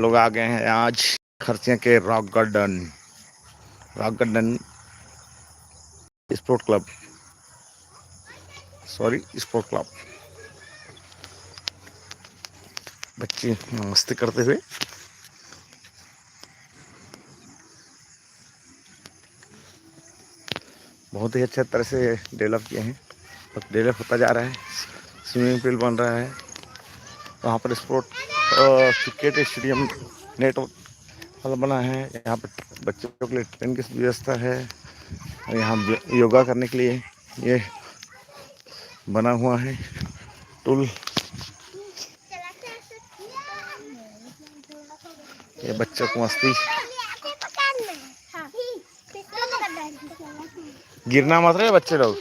लोग आ गए हैं आज खरसिया के rock garden sport club, sport club. बच्चे मस्ती करते हुए बहुत ही अच्छे तरह से डेवलप किए हैं। डेवलप होता जा रहा है। स्विमिंग पूल बन रहा है, वहाँ पर स्पोर्ट क्रिकेट स्टेडियम नेट वाला बना है। यहाँ पर बच्चों के लिए ट्रेन की व्यवस्था है। यहाँ योगा करने के लिए ये बना हुआ है टूल। ये बच्चों को मस्ती, गिरना मत रहे बच्चे लोग।